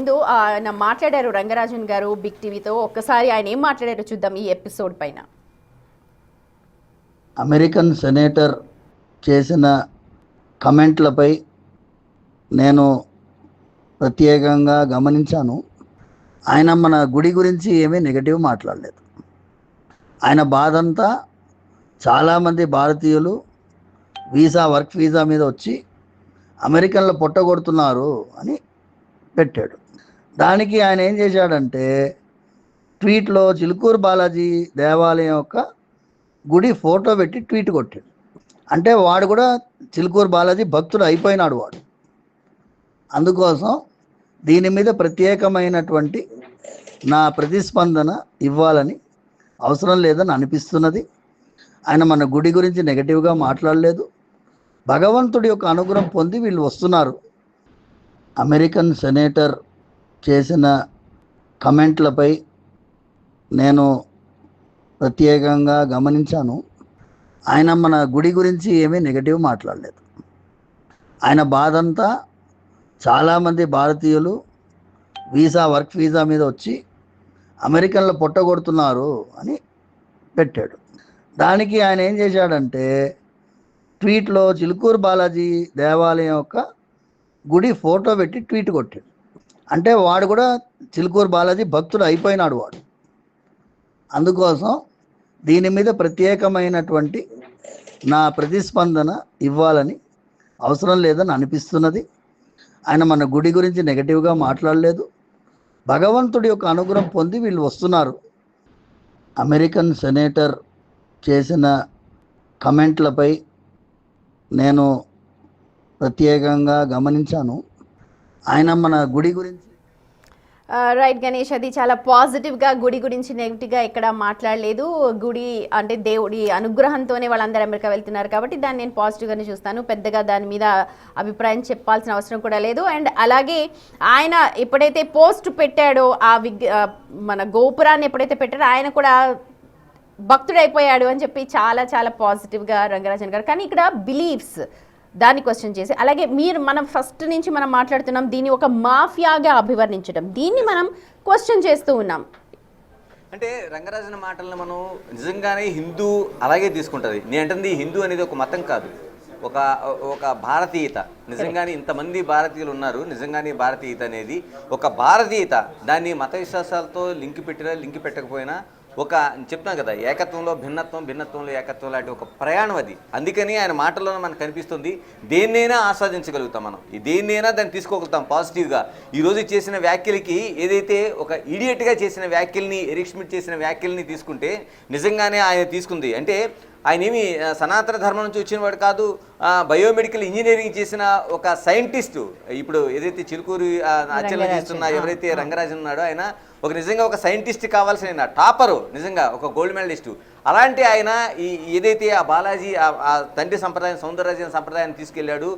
ముందు ఆయన మాట్లాడారు రంగరాజన్ గారు బిగ్ టీవీతో. ఒక్కసారి ఆయన ఏం మాట్లాడారో చూద్దాం ఈ ఎపిసోడ్ పైన. అమెరికన్ సెనేటర్ చేసిన కమెంట్లపై నేను ప్రత్యేకంగా గమనించాను. ఆయన మన గుడి గురించి ఏమీ నెగటివ్ మాట్లాడలేదు. ఆయన బాధంతా చాలామంది భారతీయులు వర్క్ వీసా మీద వచ్చి అమెరికన్లో పొట్టగొడుతున్నారు అని పెట్టాడు. దానికి ఆయన ఏం చేశాడంటే ట్వీట్లో చిలుకూరు బాలాజీ దేవాలయం యొక్క గుడి ఫోటో పెట్టి ట్వీట్ కొట్టాడు. అంటే వాడు కూడా చిలుకూరు బాలాజీ భక్తుడు అయిపోయినాడు వాడు. అందుకోసం దీని మీద ప్రత్యేకమైనటువంటి నా ప్రతిస్పందన ఇవ్వాలని అవసరం లేదని అనిపిస్తున్నది. ఆయన మన గుడి గురించి నెగటివ్గా మాట్లాడలేదు. భగవంతుడి యొక్క అనుగ్రహం పొంది వీళ్ళు వస్తున్నారు. అమెరికన్ సెనేటర్ చేసిన కమెంట్లపై నేను ప్రత్యేకంగా గమనించాను. ఆయన మన గుడి గురించి ఏమీ నెగటివ్ మాట్లాడలేదు. ఆయన బాధంతా చాలామంది భారతీయులు వర్క్ వీసా మీద వచ్చి అమెరికన్లో పొట్టగొడుతున్నారు అని పెట్టాడు. దానికి ఆయన ఏం చేశాడంటే ట్వీట్లో చిలుకూరు బాలాజీ దేవాలయం యొక్క గుడి ఫోటో పెట్టి ట్వీట్ కొట్టాడు. అంటే వాడు కూడా చిలుకూరు బాలాజీ భక్తుడు అయిపోయినాడు వాడు. అందుకోసం దీని మీద ప్రత్యేకమైనటువంటి నా ప్రతిస్పందన ఇవ్వాలని అవసరం లేదని అనిపిస్తున్నది. ఆయన మన గుడి గురించి నెగటివ్గా మాట్లాడలేదు. భగవంతుడి యొక్క అనుగ్రహం పొంది వీళ్ళు వస్తున్నారు. అమెరికన్ సెనేటర్ చేసిన కమెంట్లపై నేను ప్రత్యేకంగా గమనించాను. ఆయన మన గుడి గురించి రైట్ గణేష్, అది చాలా పాజిటివ్గా గుడి గురించి నెగిటివ్గా ఎక్కడ మాట్లాడలేదు. గుడి అంటే దేవుడి అనుగ్రహంతోనే వాళ్ళందరూ అమెరికా వెళ్తున్నారు కాబట్టి దాన్ని నేను పాజిటివ్గానే చూస్తాను. పెద్దగా దాని మీద అభిప్రాయం చెప్పాల్సిన అవసరం కూడా లేదు. అండ్ అలాగే ఆయన ఎప్పుడైతే పోస్ట్ పెట్టాడో మన గోపురాన్ని ఎప్పుడైతే పెట్టాడో ఆయన కూడా భక్తుడైపోయాడు అని చెప్పి చాలా చాలా పాజిటివ్గా రంగరాజన్ గారు. కానీ ఇక్కడ బిలీఫ్స్ దాన్ని క్వశ్చన్ చేసి, అలాగే మనం ఫస్ట్ నుంచి మనం మాట్లాడుతున్నాం దీన్ని ఒక మాఫియాగా అభివర్ణించడం, దీన్ని మనం క్వశ్చన్ చేస్తూ ఉన్నాం. అంటే రంగరాజన్ మాటలను మనం నిజంగానే హిందూ అలాగే తీసుకుంటుంది. నేను అంటుంది హిందూ అనేది ఒక మతం కాదు, ఒక భారతీయత. నిజంగానే ఇంతమంది భారతీయులు ఉన్నారు. నిజంగానే భారతీయత అనేది ఒక భారతీయత. దాన్ని మత విశ్వాసాలతో లింక్ పెట్టినా లింక్ పెట్టకపోయినా చెప్తాం కదా, ఏకత్వంలో భిన్నత్వం, భిన్నత్వంలో ఏకత్వం లాంటి ఒక ప్రయాణం అది. అందుకని ఆయన మాటల్లోనే మనకు కనిపిస్తుంది దేన్నైనా ఆస్వాదించగలుగుతాం మనం, దేన్నైనా దాన్ని తీసుకోగలుగుతాం పాజిటివ్గా. ఈరోజు చేసిన వ్యాఖ్యలకి ఏదైతే ఒక ఇడియట్గా చేసిన వ్యాఖ్యల్ని, ఎరిక్ ష్మిట్ చేసిన వ్యాఖ్యల్ని తీసుకుంటే నిజంగానే ఆయన తీసుకుంది అంటే ఆయన ఏమి సనాతన ధర్మం నుంచి వచ్చినవాడు కాదు, బయోమెడికల్ ఇంజనీరింగ్ చేసిన ఒక సైంటిస్టు. ఇప్పుడు ఏదైతే చిలుకూరు ఆచరణ చేస్తున్న ఎవరైతే రంగరాజన్ ఉన్నాడో ఆయన నిజంగా ఒక సైంటిస్ట్ కావాల్సిన టాపరు, నిజంగా ఒక గోల్డ్ మెడలిస్టు. అలాంటి ఆయన ఏదైతే ఆ బాలాజీ ఆ తండ్రి సంప్రదాయం, సౌందరరాజన్ సంప్రదాయాన్ని తీసుకెళ్ళాడు,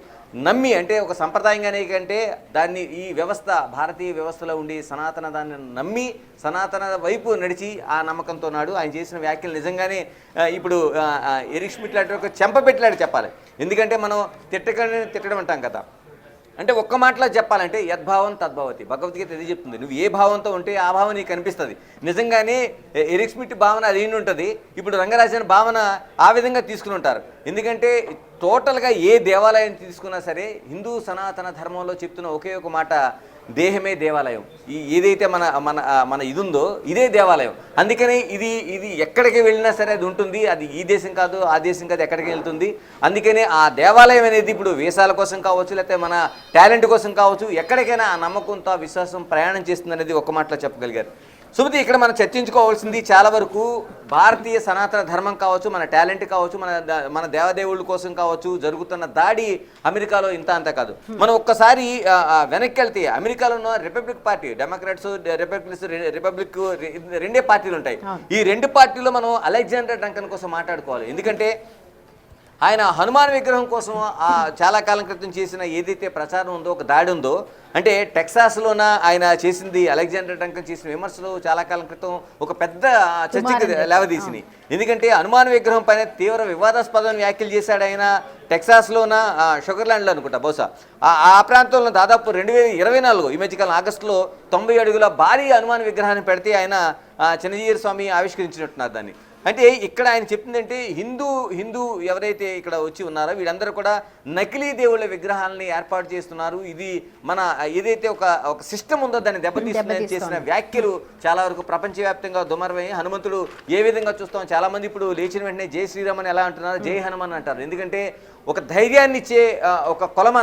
నమ్మి, అంటే ఒక సంప్రదాయంగానే కంటే దాన్ని ఈ వ్యవస్థ, భారతీయ వ్యవస్థలో ఉండి సనాతన దాన్ని నమ్మి సనాతన వైపు నడిచి ఆ నమ్మకంతో నాడు ఆయన చేసిన వ్యాఖ్యలు నిజంగానే ఇప్పుడు ఎరిక్ ష్మిట్ లాంటి ఒక చెంపపెట్టలాడు చెప్పాలి. ఎందుకంటే మనం తిట్టడం అంటాం కదా, అంటే ఒక్క మాటలో చెప్పాలంటే యద్భావం తద్భవతి. భగవద్గీత ఇది చెప్తుంది, నువ్వు ఏ భావంతో ఉంటే ఆ భావం నీకు కనిపిస్తుంది. నిజంగానే ఎరిక్ ష్మిట్ భావన అది ఉంటుంది. ఇప్పుడు రంగరాజన్ భావన ఆ విధంగా తీసుకుని ఉంటారు. ఎందుకంటే టోటల్గా ఏ దేవాలయం తీసుకున్నా సరే హిందూ సనాతన ధర్మంలో చెప్తున్న ఒకే ఒక మాట, దేహమే దేవాలయం. ఏదైతే మన మన మన ఇది ఉందో ఇదే దేవాలయం. అందుకని ఇది ఎక్కడికి వెళ్ళినా సరే అది ఉంటుంది. అది ఈ దేశం కాదు, ఆ దేశం కాదు, ఎక్కడికి వెళ్తుంది. అందుకని ఆ దేవాలయం అనేది ఇప్పుడు వేషాల కోసం కావచ్చు, లేకపోతే మన టాలెంట్ కోసం కావచ్చు, ఎక్కడికైనా ఆ నమ్మకంతో, విశ్వాసం ప్రయాణం చేస్తుంది అనేది ఒక మాటలో చెప్పగలిగారు. సుమతి, ఇక్కడ మనం చర్చించుకోవాల్సింది చాలా వరకు భారతీయ సనాతన ధర్మం కావచ్చు, మన టాలెంట్ కావచ్చు, మన దేవదేవుళ్ళ కోసం కావచ్చు జరుగుతున్న దాడి అమెరికాలో ఇంత అంత కాదు. మనం ఒక్కసారి వెనక్కి వెళ్తే అమెరికాలో ఉన్న రిపబ్లిక్ పార్టీ, డెమోక్రాట్స్, రిపబ్లిక్ రెండే పార్టీలు ఉంటాయి. ఈ రెండు పార్టీలో మనం అలెగ్జాండర్ డంకన్ కోసం మాట్లాడుకోవాలి. ఎందుకంటే ఆయన హనుమాన్ విగ్రహం కోసం చాలా కాలం క్రితం చేసిన ఏదైతే ప్రచారం ఉందో, ఒక దాడి ఉందో, అంటే టెక్సాస్లోన ఆయన చేసింది, అలెగ్జాండర్ డంకన్ చేసిన విమర్శలు చాలా కాలం క్రితం ఒక పెద్ద చర్చకి లేవదీసినాయి. ఎందుకంటే హనుమాన్ విగ్రహం పైన తీవ్ర వివాదాస్పదమైన వ్యాఖ్యలు చేశాడు ఆయన. టెక్సాస్లోన షుగర్లాండ్లో అనుకుంటా బహుశా ఆ ప్రాంతంలో దాదాపు 2024 ఈ మధ్యకాలం ఆగస్టులో 90 అడుగుల భారీ హనుమాన్ విగ్రహాన్ని పెడితే ఆయన చిన్నజీయర్ స్వామి ఆవిష్కరించినట్టున్నారు దాన్ని. అంటే ఇక్కడ ఆయన చెప్పిందంటే హిందూ ఎవరైతే ఇక్కడ వచ్చి ఉన్నారో వీళ్ళందరూ కూడా నకిలీ దేవుళ్ళ విగ్రహాలని ఏర్పాటు చేస్తున్నారు, ఇది మన ఏదైతే ఒక సిస్టమ్ ఉందో దాన్ని దెబ్బతీస్తుందని చేసిన వ్యాఖ్యలు చాలా వరకు ప్రపంచవ్యాప్తంగా దుమారమై హనుమంతుడు ఏ విధంగా చూస్తాం, చాలా మంది ఇప్పుడు లేచిన వెంటనే జై శ్రీరామ్ అని ఎలా అంటున్నారు, జై హనుమాన్ అంటారు. ఎందుకంటే ఒక ధైర్యాన్ని ఇచ్చే ఒక కొలమ